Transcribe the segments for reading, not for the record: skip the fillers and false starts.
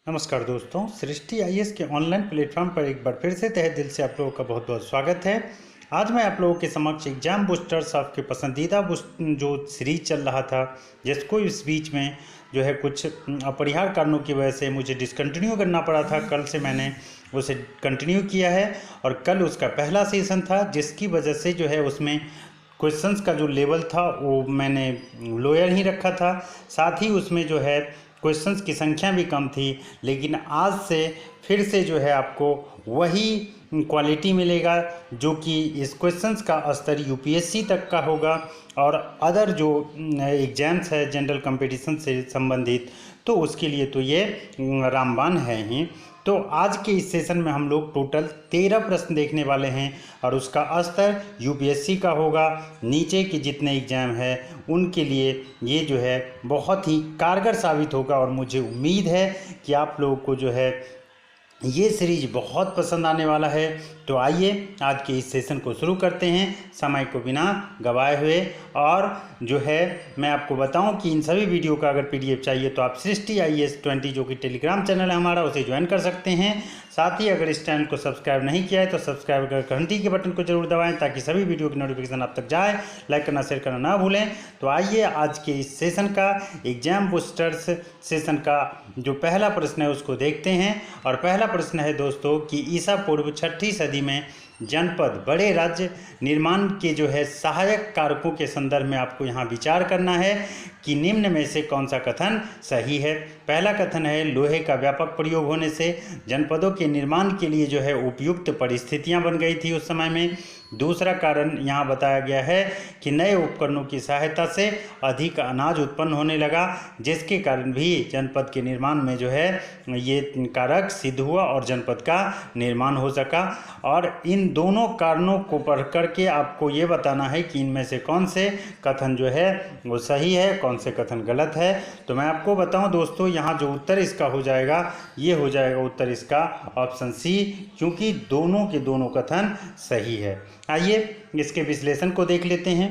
नमस्कार दोस्तों, सृष्टि आईएएस के ऑनलाइन प्लेटफॉर्म पर एक बार फिर से तहे दिल से आप लोगों का बहुत बहुत स्वागत है। आज मैं आप लोगों के समक्ष एग्जाम बूस्टर्स आपके पसंदीदा जो सीरीज चल रहा था, जिसको इस बीच में जो है कुछ अपरिहार्य कारणों की वजह से मुझे डिसकंटिन्यू करना पड़ा था। कल से मैंने उसे कंटिन्यू किया है और कल उसका पहला सेशन था, जिसकी वजह से जो है उसमें क्वेश्चंस का जो लेवल था वो मैंने लोअर ही रखा था। साथ ही उसमें जो है क्वेश्चंस की संख्या भी कम थी, लेकिन आज से फिर से जो है आपको वही क्वालिटी मिलेगा जो कि इस क्वेश्चंस का स्तर यूपीएससी तक का होगा और अदर जो एग्जाम्स है जनरल कंपटीशन से संबंधित, तो उसके लिए तो ये रामबाण है ही। तो आज के इस सेशन में हम लोग टोटल 13 प्रश्न देखने वाले हैं और उसका स्तर यूपीएससी का होगा। नीचे के जितने एग्जाम है उनके लिए ये जो है बहुत ही कारगर साबित होगा और मुझे उम्मीद है कि आप लोगों को जो है ये सीरीज बहुत पसंद आने वाला है। तो आइए आज के इस सेशन को शुरू करते हैं समय को बिना गवाए हुए। और जो है मैं आपको बताऊं कि इन सभी वीडियो का अगर पीडीएफ चाहिए तो आप सृष्टि IAS 20 जो कि टेलीग्राम चैनल है हमारा, उसे ज्वाइन कर सकते हैं। साथ ही अगर इस चैनल को सब्सक्राइब नहीं किया है तो सब्सक्राइब कर घंटी के बटन को जरूर दबाएं ताकि सभी वीडियो की नोटिफिकेशन आप तक जाए। लाइक करना, शेयर करना ना भूलें। तो आइए आज के इस सेशन का एग्जाम बूस्टर्स सेशन का जो पहला प्रश्न है उसको देखते हैं। और पहला प्रश्न है दोस्तों कि ईसा पूर्व 6वीं सदी में जनपद बड़े राज्य निर्माण के जो है सहायक कारकों के संदर्भ में आपको यहाँ विचार करना है कि निम्न में से कौन सा कथन सही है। पहला कथन है लोहे का व्यापक प्रयोग होने से जनपदों के निर्माण के लिए जो है उपयुक्त परिस्थितियां बन गई थी उस समय में। दूसरा कारण यहाँ बताया गया है कि नए उपकरणों की सहायता से अधिक अनाज उत्पन्न होने लगा, जिसके कारण भी जनपद के निर्माण में जो है ये कारक सिद्ध हुआ और जनपद का निर्माण हो सका। और इन दोनों कारणों को पढ़ करके आपको ये बताना है कि इनमें से कौन से कथन जो है वो सही है, कौन से कथन गलत है। तो मैं आपको बताऊं दोस्तों, यहाँ जो उत्तर इसका हो जाएगा ये हो जाएगा उत्तर इसका ऑप्शन सी, क्योंकि दोनों के दोनों कथन सही है। आइए इसके विश्लेषण को देख लेते हैं।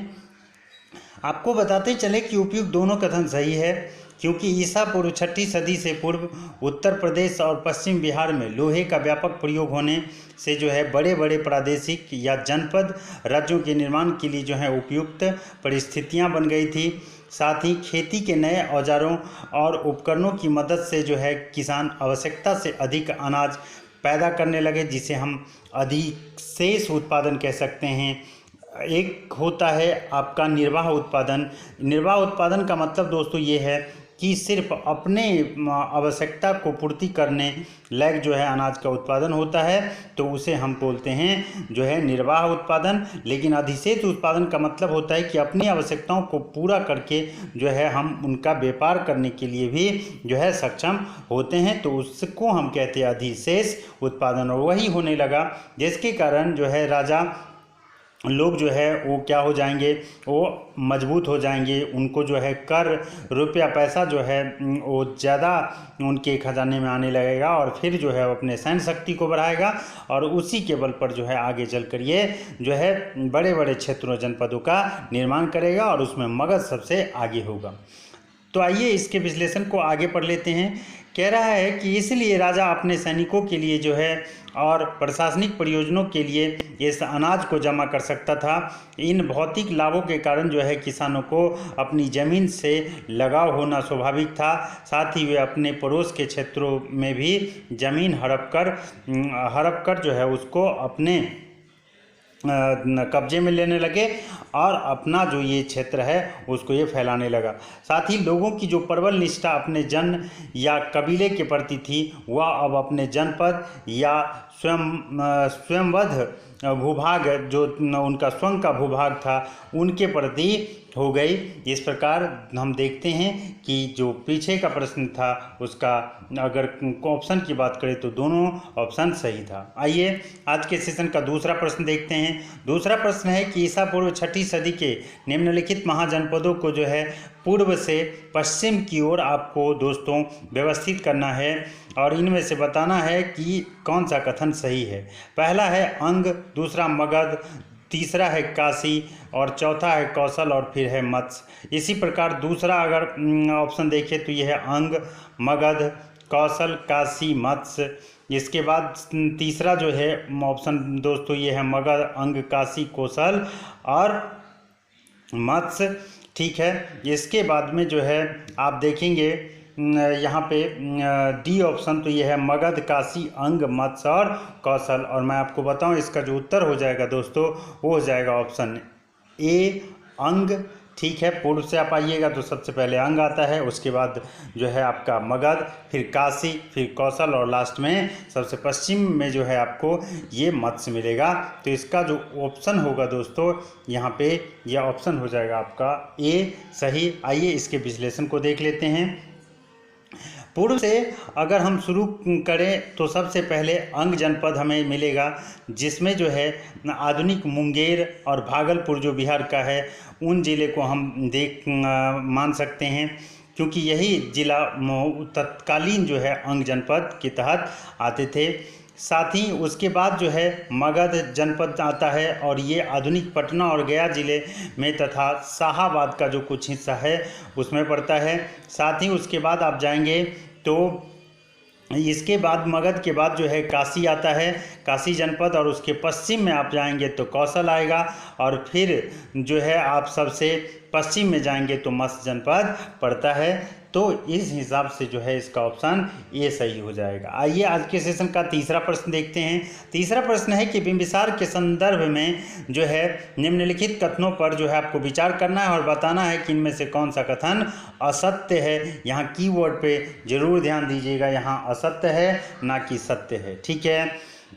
आपको बताते चले कि उपयुक्त दोनों कथन सही है, क्योंकि ईसा पूर्व 6वीं सदी से पूर्व उत्तर प्रदेश और पश्चिम बिहार में लोहे का व्यापक प्रयोग होने से जो है बड़े बड़े प्रादेशिक या जनपद राज्यों के निर्माण के लिए जो है उपयुक्त परिस्थितियां बन गई थी। साथ ही खेती के नए औजारों और उपकरणों की मदद से जो है किसान आवश्यकता से अधिक अनाज पैदा करने लगे, जिसे हम अधिक शेष उत्पादन कह सकते हैं। एक होता है आपका निर्वाह उत्पादन। निर्वाह उत्पादन का मतलब दोस्तों ये है कि सिर्फ अपने आवश्यकता को पूर्ति करने लायक जो है अनाज का उत्पादन होता है, तो उसे हम बोलते हैं जो है निर्वाह उत्पादन। लेकिन अधिशेष उत्पादन का मतलब होता है कि अपनी आवश्यकताओं को पूरा करके जो है हम उनका व्यापार करने के लिए भी जो है सक्षम होते हैं, तो उसको हम कहते हैं अधिशेष उत्पादन। और वही होने लगा जिसके कारण जो है राजा लोग जो है वो क्या हो जाएंगे, वो मजबूत हो जाएंगे। उनको जो है कर रुपया पैसा जो है वो ज़्यादा उनके खजाने में आने लगेगा और फिर जो है वो अपने सैन्य शक्ति को बढ़ाएगा और उसी के बल पर जो है आगे चलकर ये जो है बड़े बड़े क्षेत्रों जनपदों का निर्माण करेगा और उसमें मगध सबसे आगे होगा। तो आइए इसके विश्लेषण को आगे पढ़ लेते हैं। कह रहा है कि इसलिए राजा अपने सैनिकों के लिए जो है और प्रशासनिक प्रयोजनों के लिए इस अनाज को जमा कर सकता था। इन भौतिक लाभों के कारण जो है किसानों को अपनी ज़मीन से लगाव होना स्वाभाविक था। साथ ही वे अपने पड़ोस के क्षेत्रों में भी ज़मीन हड़प कर जो है उसको अपने कब्जे में लेने लगे और अपना जो ये क्षेत्र है उसको ये फैलाने लगा। साथ ही लोगों की जो प्रबल निष्ठा अपने जन या कबीले के प्रति थी, वह अब अपने जनपद या स्वयंवध भूभाग जो उनका स्वयं का भूभाग था उनके प्रति हो गई। इस प्रकार हम देखते हैं कि जो पीछे का प्रश्न था उसका अगर ऑप्शन की बात करें तो दोनों ऑप्शन सही था। आइए आज के सेशन का दूसरा प्रश्न देखते हैं। दूसरा प्रश्न है कि ईसा पूर्व 6वीं सदी के निम्नलिखित महाजनपदों को जो है पूर्व से पश्चिम की ओर आपको दोस्तों व्यवस्थित करना है और इनमें से बताना है कि कौन सा कथन सही है। पहला है अंग, दूसरा मगध, तीसरा है काशी और चौथा है कौशल और फिर है मत्स्य। इसी प्रकार दूसरा अगर ऑप्शन देखें तो यह है अंग, मगध, कौशल, काशी, मत्स्य। इसके बाद तीसरा जो है ऑप्शन दोस्तों ये है मगध, अंग, काशी, कौशल और मत्स्य। ठीक है, इसके बाद में जो है आप देखेंगे यहाँ पे डी ऑप्शन, तो ये है मगध, काशी, अंग, मत्स्य और कौशल। और मैं आपको बताऊं इसका जो उत्तर हो जाएगा दोस्तों वो हो जाएगा ऑप्शन ए, अंग। ठीक है, पूर्व से आप आइएगा तो सबसे पहले अंग आता है, उसके बाद जो है आपका मगध, फिर काशी, फिर कौशल और लास्ट में सबसे पश्चिम में जो है आपको ये मत्स्य मिलेगा। तो इसका जो ऑप्शन होगा दोस्तों यहाँ पे यह ऑप्शन हो जाएगा आपका ए सही। आइए इसके विश्लेषण को देख लेते हैं। पूर्व से अगर हम शुरू करें तो सबसे पहले अंग जनपद हमें मिलेगा, जिसमें जो है आधुनिक मुंगेर और भागलपुर जो बिहार का है उन ज़िले को हम मान सकते हैं, क्योंकि यही ज़िला तत्कालीन जो है अंग जनपद के तहत आते थे। साथ ही उसके बाद जो है मगध जनपद आता है और ये आधुनिक पटना और गया ज़िले में तथा शाहाबाद का जो कुछ हिस्सा है उसमें पड़ता है। साथ ही उसके बाद आप जाएंगे तो इसके बाद मगध के बाद जो है काशी आता है, काशी जनपद, और उसके पश्चिम में आप जाएंगे तो कौशल आएगा, और फिर जो है आप सबसे पश्चिम में जाएंगे तो मत्स्य जनपद पड़ता है। तो इस हिसाब से जो है इसका ऑप्शन ये सही हो जाएगा। आइए आज के सेशन का तीसरा प्रश्न देखते हैं। तीसरा प्रश्न है कि बिंबिसार के संदर्भ में जो है निम्नलिखित कथनों पर जो है आपको विचार करना है और बताना है कि इनमें से कौन सा कथन असत्य है। यहाँ कीवर्ड पे जरूर ध्यान दीजिएगा, यहाँ असत्य है ना कि सत्य है। ठीक है,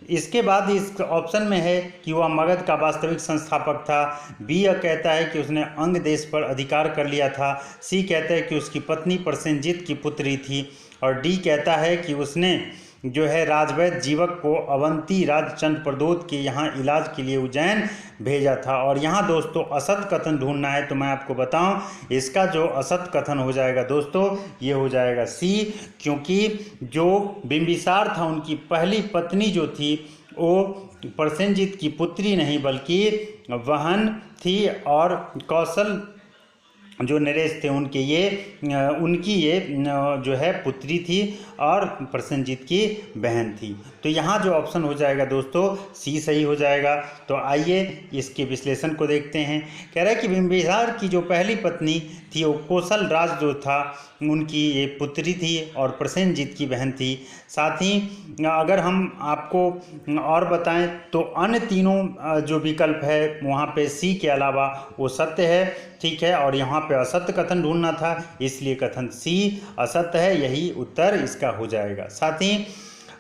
इसके बाद इस ऑप्शन में है कि वह मगध का वास्तविक संस्थापक था। बी कहता है कि उसने अंग देश पर अधिकार कर लिया था। सी कहता है कि उसकी पत्नी प्रसेनजीत की पुत्री थी। और डी कहता है कि उसने जो है राजवैद्य जीवक को अवंती राज चंद प्रदोत के यहाँ इलाज के लिए उज्जैन भेजा था। और यहाँ दोस्तों असत कथन ढूंढना है, तो मैं आपको बताऊं इसका जो असत कथन हो जाएगा दोस्तों ये हो जाएगा सी, क्योंकि जो बिंबिसार था उनकी पहली पत्नी जो थी वो प्रसेनजीत की पुत्री नहीं बल्कि बहन थी, और कौशल जो नरेश थे उनकी ये जो है पुत्री थी और प्रसेनजीत की बहन थी। तो यहाँ जो ऑप्शन हो जाएगा दोस्तों सी सही हो जाएगा। तो आइए इसके विश्लेषण को देखते हैं। कह रहा है कि बिंबिसार की जो पहली पत्नी थी वो कौशल राज जो था उनकी ये पुत्री थी और प्रसेनजीत की बहन थी। साथ ही अगर हम आपको और बताएं तो अन्य तीनों जो विकल्प है वहाँ पे सी के अलावा वो सत्य है। ठीक है, और यहाँ पे असत्य कथन ढूंढना था, इसलिए कथन सी असत्य है, यही उत्तर इसका हो जाएगा। साथ ही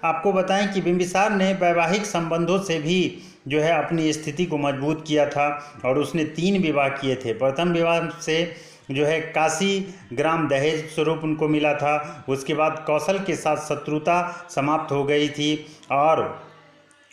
आपको बताएं कि बिंबिसार ने वैवाहिक संबंधों से भी जो है अपनी स्थिति को मजबूत किया था और उसने 3 विवाह किए थे। प्रथम विवाह से जो है काशी ग्राम दहेज स्वरूप उनको मिला था। उसके बाद कौशल के साथ शत्रुता समाप्त हो गई थी और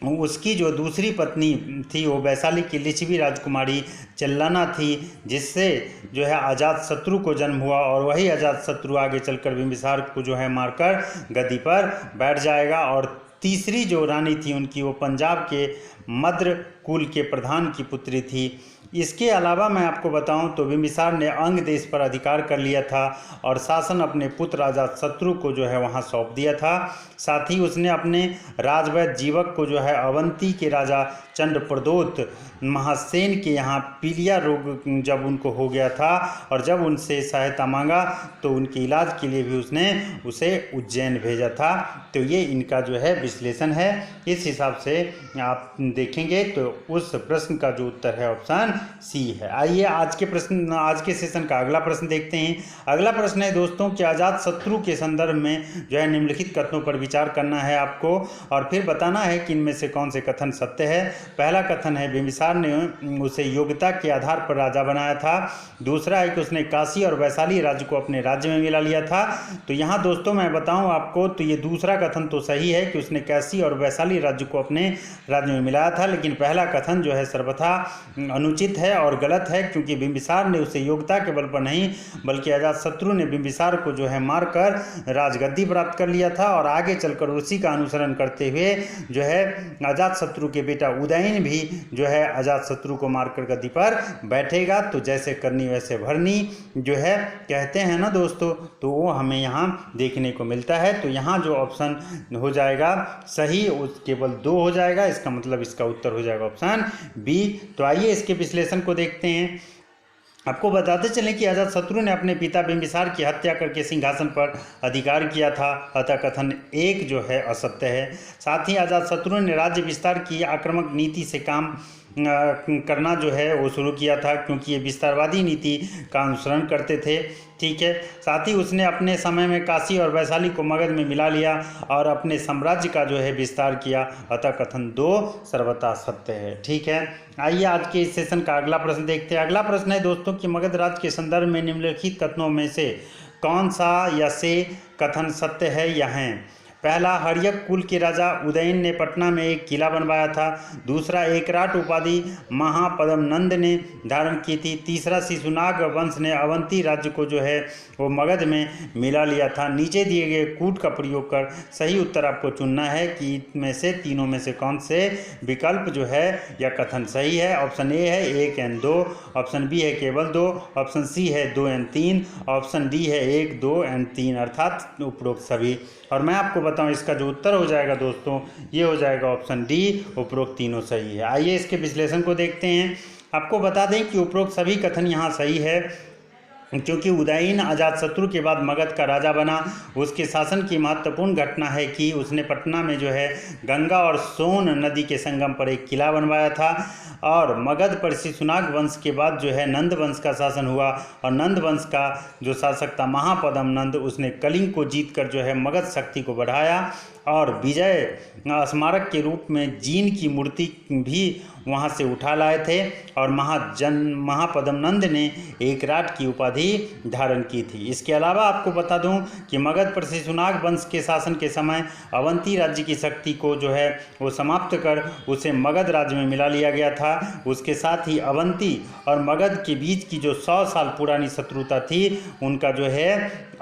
उसकी जो दूसरी पत्नी थी वो वैशाली की लिच्छवी राजकुमारी चल्लना थी, जिससे जो है अजात शत्रु को जन्म हुआ और वही अजात शत्रु आगे चलकर बिंबिसार को जो है मारकर गद्दी पर बैठ जाएगा। और तीसरी जो रानी थी उनकी वो पंजाब के मद्र कुल के प्रधान की पुत्री थी। इसके अलावा मैं आपको बताऊं तो बिंबिसार ने अंग देश पर अधिकार कर लिया था और शासन अपने पुत्र राजा शत्रु को जो है वहां सौंप दिया था। साथ ही उसने अपने राजवैद्य जीवक को जो है अवंती के राजा चंद प्रदोत महासेन के यहाँ पीलिया रोग जब उनको हो गया था और जब उनसे सहायता मांगा तो उनके इलाज के लिए भी उसने उसे उज्जैन भेजा था। तो ये इनका जो है विश्लेषण है। इस हिसाब से आप देखेंगे तो उस प्रश्न का जो उत्तर है ऑप्शन सी है। आइए आज के सेशन का अगला प्रश्न देखते हैं। अगला प्रश्न है दोस्तों कि अजात शत्रु के संदर्भ में जो है निम्नलिखित कथनों पर विचार करना है आपको और फिर बताना है कि इनमें से कौन से कथन सत्य है। पहला कथन है बिंबिसार ने उसे योग्यता के आधार पर राजा बनाया था। दूसरा है कि उसने काशी और वैशाली राज्य को अपने राज्य में मिला लिया था। तो यहाँ दोस्तों मैं बताऊँ आपको तो ये दूसरा कथन तो सही है कि उसने काशी और वैशाली राज्य को अपने राज्य में मिलाया था, लेकिन पहला कथन जो है सर्वथा अनुचित अनुचित है और गलत है, क्योंकि बिंबिसार ने उसे योग्यता के बल पर नहीं बल्कि अजातशत्रु ने बिंबिसार को जो है मारकर राजगद्दी प्राप्त कर लिया था। और आगे चलकर उसी का अनुसरण करते हुए जो है अजातशत्रु के बेटा उदयन भी जो है अजातशत्रु को मारकर गद्दी पर बैठेगा। तो जैसे करनी वैसे भरनी जो है कहते हैं ना दोस्तों, तो वो हमें यहाँ देखने को मिलता है। तो यहाँ जो ऑप्शन हो जाएगा सही उस केवल 2 हो जाएगा, इसका मतलब इसका उत्तर हो जाएगा ऑप्शन बी। तो आइए इसके विश्लेषण को देखते हैं। आपको बताते चलें कि अजातशत्रु ने अपने पिता बिंबिसार की हत्या करके सिंहासन पर अधिकार किया था, अतः कथन 1 जो है असत्य है। साथ ही अजातशत्रु ने राज्य विस्तार की आक्रामक नीति से काम करना जो है वो शुरू किया था, क्योंकि ये विस्तारवादी नीति का अनुसरण करते थे। ठीक है, साथ ही उसने अपने समय में काशी और वैशाली को मगध में मिला लिया और अपने साम्राज्य का जो है विस्तार किया, अतः कथन 2 सर्वथा सत्य है। ठीक है, आइए आज के इस सेशन का अगला प्रश्न देखते हैं। अगला प्रश्न है दोस्तों कि मगध राज्य के संदर्भ में निम्नलिखित कथनों में से कौन सा या से कथन सत्य है या हैं। पहला, हर्यक कुल के राजा उदयन ने पटना में एक किला बनवाया था। दूसरा, एकराट उपाधि महापद्मनंद ने धारण की थी। तीसरा, शिशुनाग वंश ने अवंती राज्य को जो है वो मगध में मिला लिया था। नीचे दिए गए कूट का प्रयोग कर सही उत्तर आपको चुनना है कि इनमें से तीनों में से कौन से विकल्प जो है या कथन सही है। ऑप्शन ए है 1 एंड 2, ऑप्शन बी है केवल 2, ऑप्शन सी है 2 एंड 3, ऑप्शन डी है 1, 2 एंड 3, अर्थात उपरोक्त सभी। और मैं आपको बताऊं इसका जो उत्तर हो जाएगा दोस्तों ये हो जाएगा ऑप्शन डी, उपरोक्त तीनों सही है। आइए इसके विश्लेषण को देखते हैं। आपको बता दें कि उपरोक्त सभी कथन यहाँ सही है, क्योंकि उदयन अजातशत्रु के बाद मगध का राजा बना। उसके शासन की महत्वपूर्ण घटना है कि उसने पटना में जो है गंगा और सोन नदी के संगम पर एक किला बनवाया था। और मगध पर शिशुनाग वंश के बाद जो है नंद वंश का शासन हुआ, और नंद वंश का जो शासक था महापद्मनंद, उसने कलिंग को जीतकर जो है मगध शक्ति को बढ़ाया और विजय स्मारक के रूप में जीन की मूर्ति भी वहाँ से उठा लाए थे। और महापद्मनंद ने एकराट की उपाधि धारण की थी। इसके अलावा आपको बता दूं कि मगध पर शिशुनाग वंश के शासन के समय अवंती राज्य की शक्ति को जो है वो समाप्त कर उसे मगध राज्य में मिला लिया गया था। उसके साथ ही अवंती और मगध के बीच की जो 100 साल पुरानी शत्रुता थी उनका जो है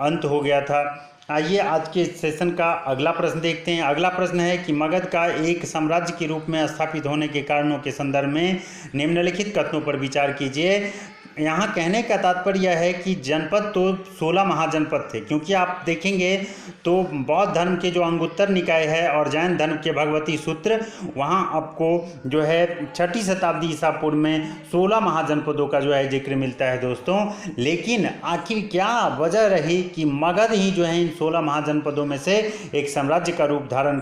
अंत हो गया था। आइए आज के सेशन का अगला प्रश्न देखते हैं। अगला प्रश्न है कि मगध का एक साम्राज्य के रूप में स्थापित होने के कारणों के संदर्भ में निम्नलिखित कथनों पर विचार कीजिए। यहाँ कहने का तात्पर्य यह है कि जनपद तो 16 महाजनपद थे, क्योंकि आप देखेंगे तो बौद्ध धर्म के जो अंगुत्तर निकाय है और जैन धर्म के भगवती सूत्र, वहाँ आपको जो है 6ठी शताब्दी ईसा पूर्व में 16 महाजनपदों का जो है जिक्र मिलता है दोस्तों। लेकिन आखिर क्या वजह रही कि मगध ही जो है इन 16 महाजनपदों में से एक साम्राज्य का रूप धारण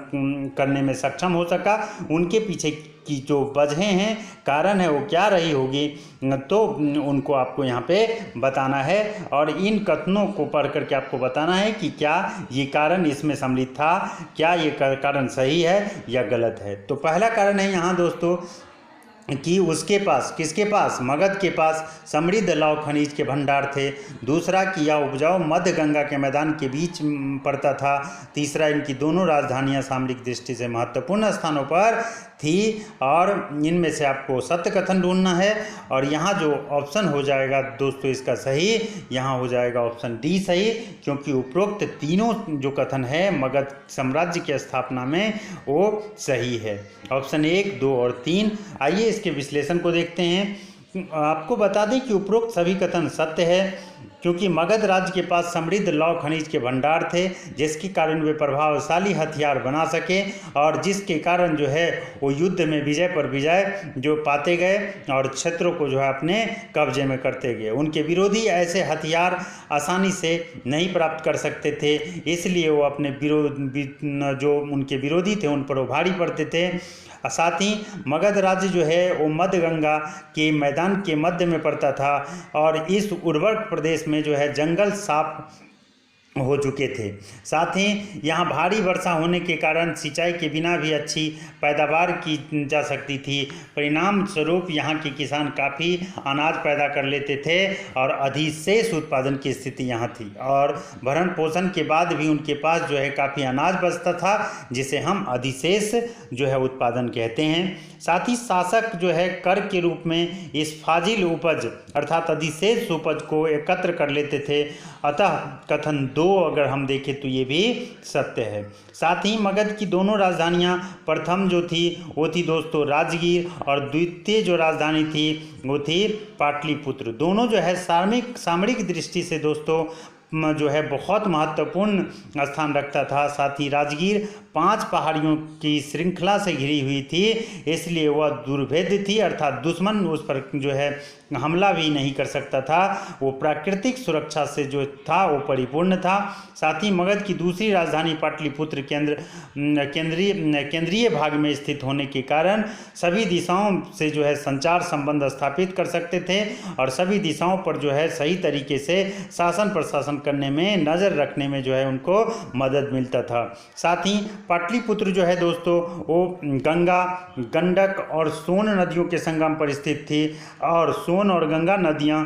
करने में सक्षम हो सका, उनके पीछे की जो वजहें हैं, कारण है, वो क्या रही होगी, तो उनको आपको यहाँ पे बताना है। और इन कथनों को पढ़ करके आपको बताना है कि क्या ये कारण इसमें सम्मिलित था, क्या ये कारण सही है या गलत है। तो पहला कारण है यहाँ दोस्तों कि उसके पास, किसके पास, मगध के पास समृद्ध लौह खनिज के भंडार थे। दूसरा कि यह उपजाऊ मध्य गंगा के मैदान के बीच पड़ता था। तीसरा, इनकी दोनों राजधानियां सामरिक दृष्टि से महत्वपूर्ण स्थानों पर थी। और इनमें से आपको सत्य कथन ढूंढना है। और यहाँ जो ऑप्शन हो जाएगा दोस्तों इसका सही, यहाँ हो जाएगा ऑप्शन डी सही, क्योंकि उपरोक्त तीनों जो कथन है मगध साम्राज्य की स्थापना में वो सही है। ऑप्शन 1, 2 और 3। आइए इसके विश्लेषण को देखते हैं। आपको बता दें कि उपरोक्त सभी कथन सत्य है, क्योंकि मगध राज्य के पास समृद्ध लौह खनिज के भंडार थे, जिसके कारण वे प्रभावशाली हथियार बना सके और जिसके कारण जो है वो युद्ध में विजय पर विजय जो पाते गए और क्षेत्रों को जो है अपने कब्जे में करते गए। उनके विरोधी ऐसे हथियार आसानी से नहीं प्राप्त कर सकते थे, इसलिए वो अपने जो उनके विरोधी थे उन पर वो भारी पड़ते थे। साथ ही मगध राज्य जो है वो मध्य गंगा के मैदान के मध्य में पड़ता था और इस उर्वरक प्रदेश में जो है जंगल साफ हो चुके थे। साथ ही यहाँ भारी वर्षा होने के कारण सिंचाई के बिना भी अच्छी पैदावार की जा सकती थी। परिणाम स्वरूप यहाँ के किसान काफ़ी अनाज पैदा कर लेते थे और अधिशेष उत्पादन की स्थिति यहाँ थी, और भरण पोषण के बाद भी उनके पास जो है काफ़ी अनाज बचता था, जिसे हम अधिशेष जो है उत्पादन कहते हैं। साथ ही शासक जो है कर के रूप में इस फाजिल उपज अर्थात अधिशेष उपज को एकत्र कर लेते थे। अतः कथन दो अगर हम देखें तो ये भी सत्य है। साथ ही मगध की दोनों राजधानियां प्रथम जो थी वो थी दोस्तों राजगीर, और द्वितीय जो राजधानी थी वो थी पाटलिपुत्र। दोनों जो है सामरिक दृष्टि से दोस्तों जो है बहुत महत्वपूर्ण स्थान रखता था। साथ ही राजगीर 5 पहाड़ियों की श्रृंखला से घिरी हुई थी, इसलिए वह दुर्भेद्य थी, अर्थात दुश्मन उस पर जो है हमला भी नहीं कर सकता था। वो प्राकृतिक सुरक्षा से जो था वो परिपूर्ण था। साथ ही मगध की दूसरी राजधानी पाटलिपुत्र केंद्रीय भाग में स्थित होने के कारण सभी दिशाओं से जो है संचार संबंध स्थापित कर सकते थे, और सभी दिशाओं पर जो है सही तरीके से शासन प्रशासन करने में, नज़र रखने में जो है उनको मदद मिलता था। साथ ही पाटलिपुत्र जो है दोस्तों वो गंगा, गंडक और सोन नदियों के संगम पर स्थित थी, और सोन और गंगा नदियाँ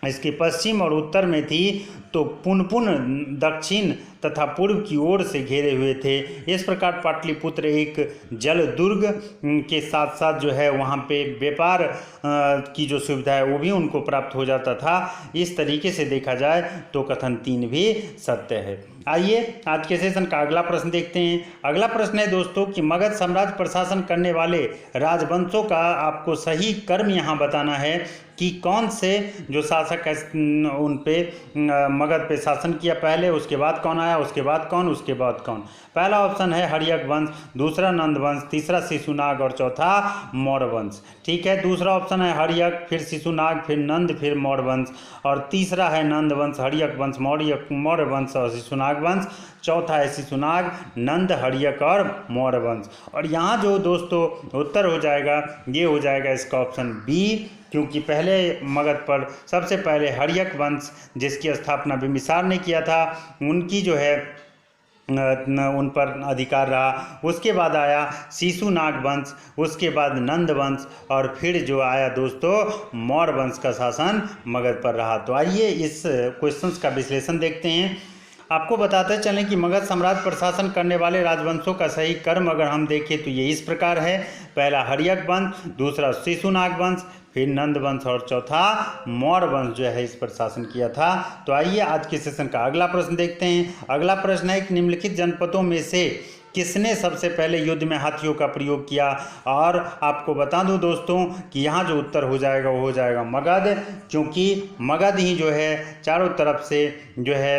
इसके पश्चिम और उत्तर में थी, तो पुनपुन दक्षिण तथा पूर्व की ओर से घेरे हुए थे। इस प्रकार पाटलिपुत्र एक जल दुर्ग के साथ साथ जो है वहाँ पे व्यापार की जो सुविधा है वो भी उनको प्राप्त हो जाता था। इस तरीके से देखा जाए तो कथन 3 भी सत्य है। आइए आज के सेशन का अगला प्रश्न देखते हैं। अगला प्रश्न है दोस्तों कि मगध साम्राज्य प्रशासन करने वाले राजवंशों का आपको सही क्रम यहाँ बताना है कि कौन से जो शासक है उन पे मगध पे शासन किया पहले, उसके बाद कौन आया, उसके बाद कौन, उसके बाद कौन। पहला ऑप्शन है हर्यक वंश, दूसरा नंद वंश, तीसरा शिशुनाग और चौथा मौर्य वंश। ठीक है, दूसरा ऑप्शन है हर्यक, फिर शिशुनाग, फिर नंद, फिर मौर्य वंश, और तीसरा है नंद वंश, हर्यक वंश, मौर्य वंश और शिशुनाग वंश। चौथा है शिशुनाग, नंद, हर्यक और मौर्य वंश। और यहाँ जो दोस्तों उत्तर हो जाएगा ये हो जाएगा इसका ऑप्शन बी, क्योंकि पहले मगध पर सबसे पहले हर्यक वंश जिसकी स्थापना बिंबिसार ने किया था, उनकी जो है उन पर अधिकार रहा। उसके बाद आया शिशुनाग वंश, उसके बाद नंद वंश, और फिर जो आया दोस्तों मौर्य वंश का शासन मगध पर रहा। तो आइए इस क्वेश्चंस का विश्लेषण देखते हैं। आपको बताते चलें कि मगध साम्राज्य प्रशासन करने वाले राजवंशों का सही क्रम अगर हम देखें तो ये इस प्रकार है। पहला हर्यक वंश, दूसरा शिशुनाग वंश, फिर नंद वंश और चौथा मौर्य वंश जो है इस पर शासन किया था। तो आइए आज के सेशन का अगला प्रश्न देखते हैं। अगला प्रश्न है कि निम्नलिखित जनपदों में से किसने सबसे पहले युद्ध में हाथियों का प्रयोग किया। और आपको बता दूं दोस्तों कि यहाँ जो उत्तर हो जाएगा वो हो जाएगा मगध, क्योंकि मगध ही जो है चारों तरफ से जो है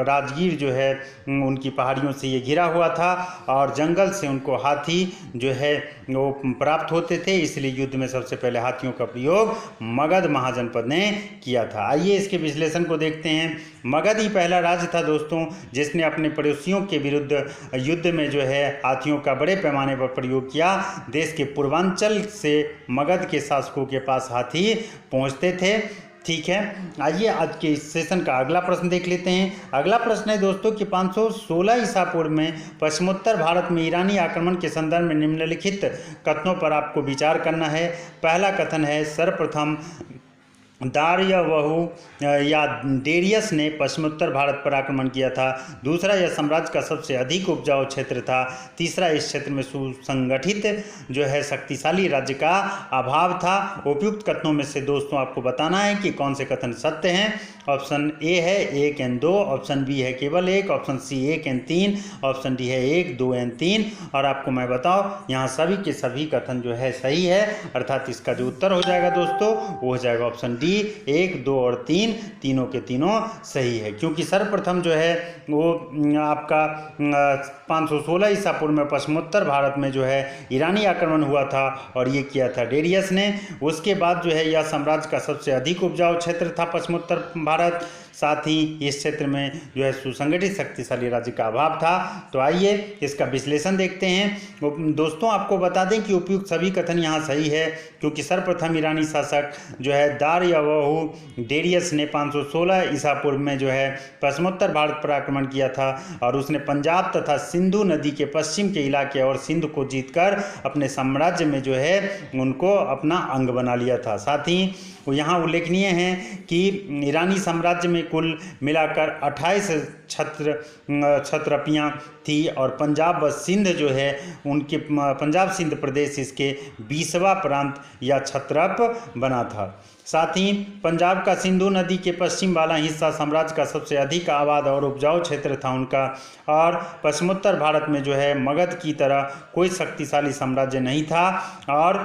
राजगीर जो है उनकी पहाड़ियों से ये घिरा हुआ था, और जंगल से उनको हाथी जो है वो प्राप्त होते थे, इसलिए युद्ध में सबसे पहले हाथियों का प्रयोग मगध महाजनपद ने किया था। आइए इसके विश्लेषण को देखते हैं। मगध ही पहला राज्य था दोस्तों जिसने अपने पड़ोसियों के विरुद्ध युद्ध में जो है हाथियों का बड़े पैमाने पर प्रयोग किया। देश के पूर्वांचल से मगध के शासकों के पास हाथी पहुंचते थे। ठीक है, आइए आज के इस सेशन का अगला प्रश्न देख लेते हैं। अगला प्रश्न है दोस्तों कि 516 ईसा पूर्व में पश्चिमोत्तर भारत में ईरानी आक्रमण के संदर्भ में निम्नलिखित कथनों पर आपको विचार करना है। पहला कथन है सर्वप्रथम दार्यावहु या डेरियस ने पश्चिमोत्तर भारत पर आक्रमण किया था। दूसरा, यह साम्राज्य का सबसे अधिक उपजाऊ क्षेत्र था। तीसरा, इस क्षेत्र में सुसंगठित जो है शक्तिशाली राज्य का अभाव था। उपयुक्त कथनों में से दोस्तों आपको बताना है कि कौन से कथन सत्य हैं। ऑप्शन ए है 1 एंड 2, ऑप्शन बी है केवल 1, option C 1 and 3, option D है 1, 2 एंड 3। और आपको मैं बताऊं यहाँ सभी के सभी कथन जो है सही है, अर्थात इसका जो उत्तर हो जाएगा दोस्तों वो हो जाएगा ऑप्शन डी 1, 2 और 3, तीनों के तीनों सही है। क्योंकि सर्वप्रथम जो है वो आपका 516 ईसा पूर्व में पश्चिमोत्तर भारत में जो है ईरानी आक्रमण हुआ था, और ये किया था डेरियस ने। उसके बाद जो है यह साम्राज्य का सबसे अधिक उपजाऊ क्षेत्र था पश्चिमोत्तर भारत। साथ ही इस क्षेत्र में जो है सुसंगठित शक्तिशाली राज्य का अभाव था। तो आइए इसका विश्लेषण देखते हैं। दोस्तों आपको बता दें कि उपयुक्त सभी कथन यहाँ सही है, क्योंकि सर्वप्रथम ईरानी शासक जो है दारयावहु डेरियस ने 516 ईसा पूर्व में जो है पश्चिमोत्तर भारत पर आक्रमण किया था और उसने पंजाब तथा सिंधु नदी के पश्चिम के इलाके और सिंध को जीतकर अपने साम्राज्य में जो है उनको अपना अंग बना लिया था। साथ ही यहाँ उल्लेखनीय है कि ईरानी साम्राज्य में कुल मिलाकर 28 छत्रपियाँ थी और पंजाब व सिंध जो है उनके पंजाब सिंध प्रदेश इसके 20वां प्रांत या छत्रप बना था। साथ ही पंजाब का सिंधु नदी के पश्चिम वाला हिस्सा साम्राज्य का सबसे अधिक आबाद और उपजाऊ क्षेत्र था उनका, और पश्चिमोत्तर भारत में जो है मगध की तरह कोई शक्तिशाली साम्राज्य नहीं था और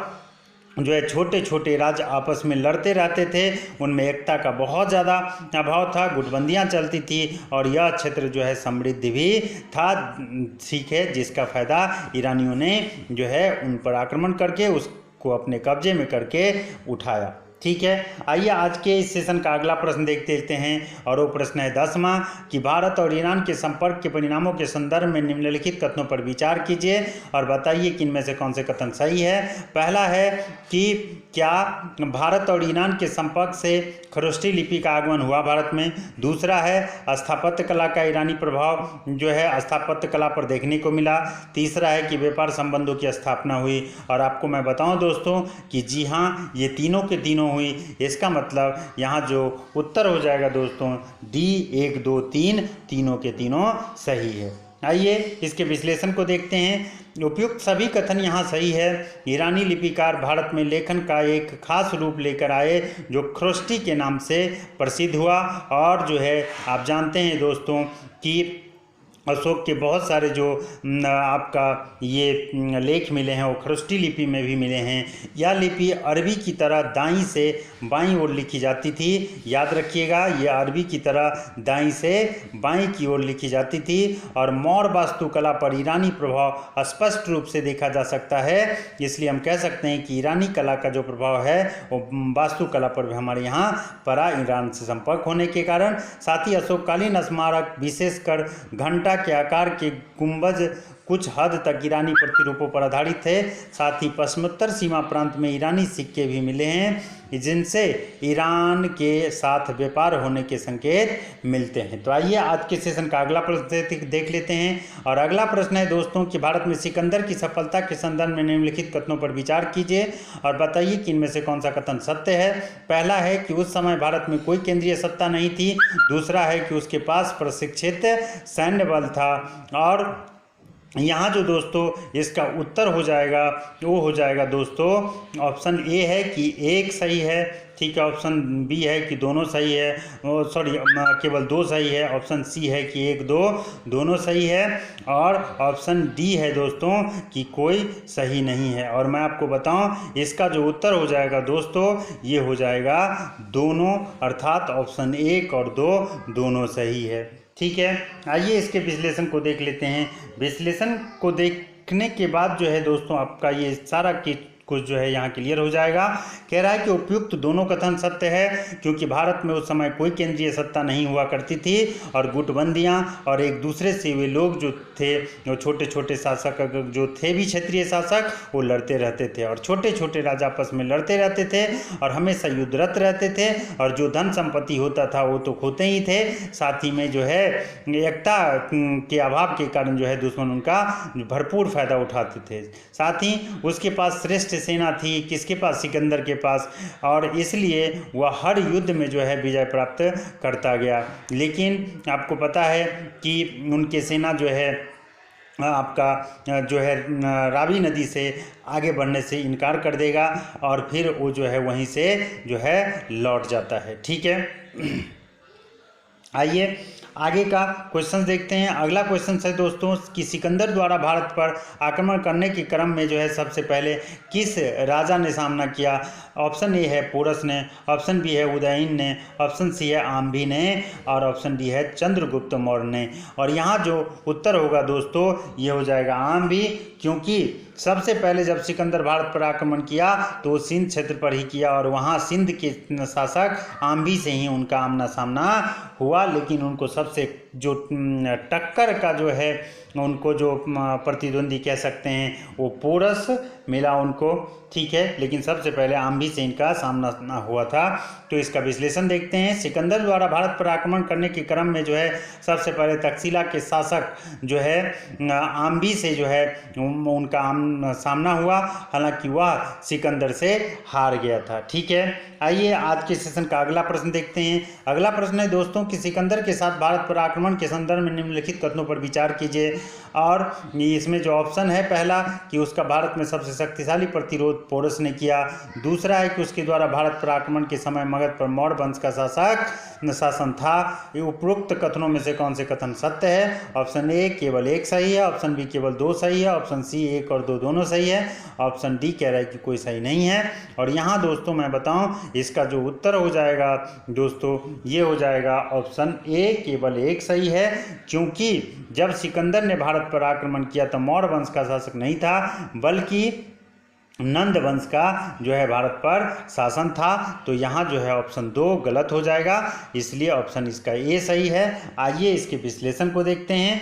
जो है छोटे छोटे राज्य आपस में लड़ते रहते थे, उनमें एकता का बहुत ज़्यादा अभाव था, गुटबंदियाँ चलती थी और यह क्षेत्र जो है समृद्ध भी था। ठीक है, जिसका फ़ायदा ईरानियों ने जो है उन पर आक्रमण करके उसको अपने कब्जे में करके उठाया। ठीक है, आइए आज के इस सेशन का अगला प्रश्न देखते हैं और वो प्रश्न है 10वां कि भारत और ईरान के संपर्क के परिणामों के संदर्भ में निम्नलिखित कथनों पर विचार कीजिए और बताइए कि इनमें से कौन से कथन सही है। पहला है कि क्या भारत और ईरान के संपर्क से खरोष्टी लिपि का आगमन हुआ भारत में। दूसरा है स्थापत्य कला का ईरानी प्रभाव जो है स्थापत्य कला पर देखने को मिला। तीसरा है कि व्यापार संबंधों की स्थापना हुई। और आपको मैं बताऊं दोस्तों कि जी हाँ, ये तीनों के तीनों हुई। इसका मतलब यहाँ जो उत्तर हो जाएगा दोस्तों डी 1 2 3 तीनों के तीनों सही है। आइए इसके विश्लेषण को देखते हैं। उपयुक्त सभी कथन यहाँ सही है। ईरानी लिपिकार भारत में लेखन का एक खास रूप लेकर आए जो खरोष्टी के नाम से प्रसिद्ध हुआ। और जो है आप जानते हैं दोस्तों कि अशोक के बहुत सारे जो आपका ये लेख मिले हैं वो खरोष्टी लिपि में भी मिले हैं। यह लिपि अरबी की तरह दाईं से बाईं ओर लिखी जाती थी। याद रखिएगा, यह अरबी की तरह दाईं से बाईं की ओर लिखी जाती थी। और मौर्य वास्तुकला पर ईरानी प्रभाव स्पष्ट रूप से देखा जा सकता है। इसलिए हम कह सकते हैं कि ईरानी कला का जो प्रभाव है वो वास्तुकला पर भी हमारे यहाँ पड़ा, ईरान से संपर्क होने के कारण। साथ ही अशोककालीन स्मारक विशेषकर घंटा के आकार के गुंबज कुछ हद तक ईरानी प्रतिरूपों पर आधारित थे। साथ ही पश्चिमोत्तर सीमा प्रांत में ईरानी सिक्के भी मिले हैं जिनसे ईरान के साथ व्यापार होने के संकेत मिलते हैं। तो आइए आज के सेशन का अगला प्रश्न देख लेते हैं। और अगला प्रश्न है दोस्तों कि भारत में सिकंदर की सफलता के संदर्भ में निम्नलिखित कथनों पर विचार कीजिए और बताइए कि इनमें से कौन सा कथन सत्य है। पहला है कि उस समय भारत में कोई केंद्रीय सत्ता नहीं थी। दूसरा है कि उसके पास प्रशिक्षित सैन्य बल था। और यहाँ जो दोस्तों इसका उत्तर हो जाएगा वो हो जाएगा दोस्तों ऑप्शन ए है कि एक सही है। ठीक है, ऑप्शन बी है कि दोनों सही है, सॉरी केवल 2 सही है। ऑप्शन सी है कि 1 2 दोनों सही है। और ऑप्शन डी है दोस्तों कि कोई सही नहीं है। और मैं आपको बताऊं इसका जो उत्तर हो जाएगा दोस्तों ये हो जाएगा दोनों, अर्थात ऑप्शन 1 और 2 दोनों सही है। ठीक है, आइए इसके विश्लेषण को देख लेते हैं। विश्लेषण को देखने के बाद जो है दोस्तों आपका ये सारा कुछ जो है यहाँ क्लियर हो जाएगा। कह रहा है कि उपयुक्त दोनों कथन सत्य है क्योंकि भारत में उस समय कोई केंद्रीय सत्ता नहीं हुआ करती थी और गुटबंदियाँ और एक दूसरे से वे लोग जो थे, जो छोटे छोटे शासक जो थे भी क्षेत्रीय शासक, वो लड़ते रहते थे और छोटे छोटे राजा आपस में लड़ते रहते थे और हमेशा युद्धरत रहते थे। और जो धन संपत्ति होता था वो तो खोते ही थे। साथ ही में जो है एकता के अभाव के कारण जो है दुश्मन उनका भरपूर फायदा उठाते थे। साथ ही उसके पास श्रेष्ठ सेना थी, किसके पास? सिकंदर के पास। और इसलिए वह हर युद्ध में जो है विजय प्राप्त करता गया। लेकिन आपको पता है कि उनकी सेना जो है आपका जो है रावी नदी से आगे बढ़ने से इनकार कर देगा और फिर वो जो है वहीं से जो है लौट जाता है। ठीक है, आइए आगे का क्वेश्चन देखते हैं। अगला क्वेश्चन है दोस्तों कि सिकंदर द्वारा भारत पर आक्रमण करने के क्रम में जो है सबसे पहले किस राजा ने सामना किया। ऑप्शन ए है पोरस ने, ऑप्शन बी है उदयन ने, ऑप्शन सी है आम्भी ने और ऑप्शन डी है चंद्रगुप्त मौर्य ने। और यहाँ जो उत्तर होगा दोस्तों ये हो जाएगा आम्भी, क्योंकि सबसे पहले जब सिकंदर भारत पर आक्रमण किया तो वो सिंध क्षेत्र पर ही किया और वहाँ सिंध के शासक आम्भी से ही उनका आमना सामना हुआ। लेकिन उनको सबसे जो टक्कर का जो है उनको जो प्रतिद्वंदी कह सकते हैं वो पोरस मिला उनको, ठीक है। लेकिन सबसे पहले आम्भी से इनका सामना हुआ था। तो इसका विश्लेषण देखते हैं। सिकंदर द्वारा भारत पर आक्रमण करने के क्रम में जो है सबसे पहले तक्षशिला के शासक जो है आम्भी से जो है उनका सामना हुआ, हालांकि वह सिकंदर से हार गया था, ठीक है। आइए आज के सेशन का अगला प्रश्न देखते हैं। अगला प्रश्न है दोस्तों कि सिकंदर के साथ भारत पर आक्रमण के संदर्भ में निम्नलिखित कथनों पर विचार कीजिए। और इसमें जो ऑप्शन है पहला कि उसका भारत में सबसे शक्तिशाली प्रतिरोध पोरस ने किया, दूसरा है कि उसके द्वारा भारत पर आक्रमण के समय मगध पर मौर्य वंश का शासन था। ये उपरोक्त कथनों में से कौन से कथन सत्य है। ऑप्शन ए केवल एक सही है, ऑप्शन बी केवल दो सही है, ऑप्शन सी एक और दो दोनों सही है, ऑप्शन डी कह रहा है कि कोई सही नहीं है। और यहाँ दोस्तों मैं बताऊं इसका जो उत्तर हो जाएगा दोस्तों ये हो जाएगा ऑप्शन ए केवल एक सही है, क्योंकि जब सिकंदर ने भारत पर आक्रमण किया तो मौर्य वंश का शासक नहीं था बल्कि नंद वंश का जो है भारत पर शासन था। तो यहाँ जो है ऑप्शन दो गलत हो जाएगा, इसलिए ऑप्शन इसका ए सही है। आइए इसके विश्लेषण को देखते हैं।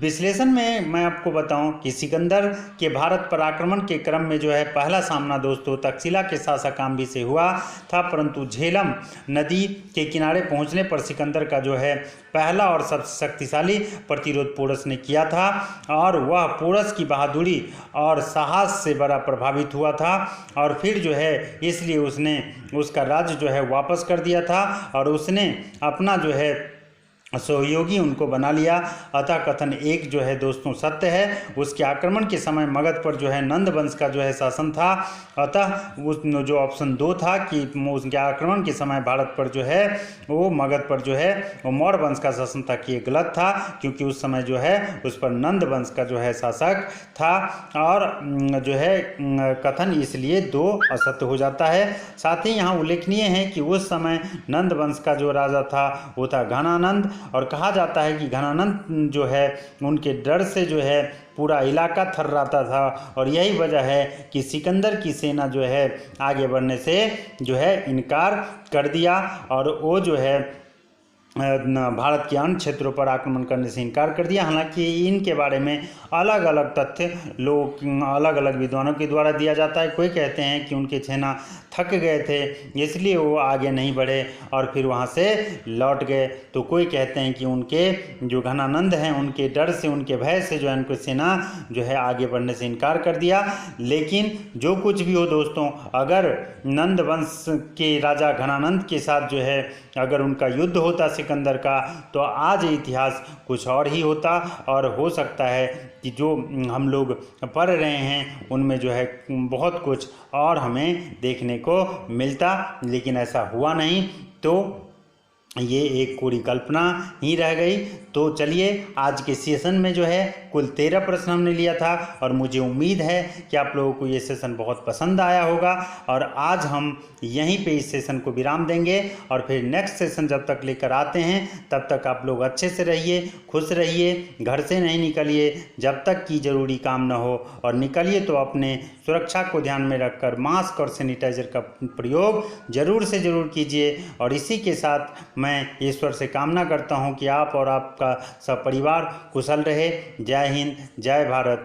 विश्लेषण में मैं आपको बताऊं कि सिकंदर के भारत पर आक्रमण के क्रम में जो है पहला सामना दोस्तों तक्षशिला के शासक आम्भी से हुआ था, परंतु झेलम नदी के किनारे पहुंचने पर सिकंदर का जो है पहला और सबसे शक्तिशाली प्रतिरोध पोरस ने किया था और वह पोरस की बहादुरी और साहस से बड़ा प्रभावित हुआ था और फिर जो है इसलिए उसने उसका राज्य जो है वापस कर दिया था और उसने अपना जो है सहयोगी उनको बना लिया। अतः कथन एक जो है दोस्तों सत्य है। उसके आक्रमण के समय मगध पर जो है नंद वंश का जो है शासन था, अतः उस जो ऑप्शन दो था कि उसके आक्रमण के समय भारत पर जो है वो मगध पर जो है वो मौर्य वंश का शासन था, कि ये गलत था क्योंकि उस समय जो है उस पर नंद वंश का जो है शासक था और जो है कथन इसलिए दो असत्य हो जाता है। साथ ही यहाँ उल्लेखनीय है कि उस समय नंद वंश का जो राजा था वो था घनानंद और कहा जाता है कि घनानंद जो है उनके डर से जो है पूरा इलाका थर्राता था और यही वजह है कि सिकंदर की सेना जो है आगे बढ़ने से जो है इनकार कर दिया और वो जो है भारत के अन्य क्षेत्रों पर आक्रमण करने से इनकार कर दिया। हालांकि इनके बारे में अलग अलग तथ्य लोग अलग अलग विद्वानों के द्वारा दिया जाता है। कोई कहते हैं कि उनके सेना थक गए थे इसलिए वो आगे नहीं बढ़े और फिर वहाँ से लौट गए, तो कोई कहते हैं कि उनके जो घनानंद हैं उनके डर से उनके भय से जो है उनकी सेना जो है आगे बढ़ने से इनकार कर दिया। लेकिन जो कुछ भी हो दोस्तों, अगर नंद वंश के राजा घनानंद के साथ जो है अगर उनका युद्ध होता सिकंदर का तो आज इतिहास कुछ और ही होता और हो सकता है कि जो हम लोग पढ़ रहे हैं उनमें जो है बहुत कुछ और हमें देखने को मिलता, लेकिन ऐसा हुआ नहीं, तो ये एक पूरी कल्पना ही रह गई। तो चलिए आज के सेशन में जो है कुल 13 प्रश्न हमने लिया था और मुझे उम्मीद है कि आप लोगों को ये सेशन बहुत पसंद आया होगा और आज हम यहीं पे इस सेशन को विराम देंगे और फिर नेक्स्ट सेशन जब तक लेकर आते हैं तब तक आप लोग अच्छे से रहिए, खुश रहिए, घर से नहीं निकलिए जब तक कि ज़रूरी काम न हो और निकलिए तो अपने सुरक्षा को ध्यान में रखकर मास्क और सैनिटाइज़र का प्रयोग ज़रूर से ज़रूर कीजिए। और इसी के साथ मैं ईश्वर से कामना करता हूं कि आप और आपका सब परिवार कुशल रहे। जय हिंद, जय भारत।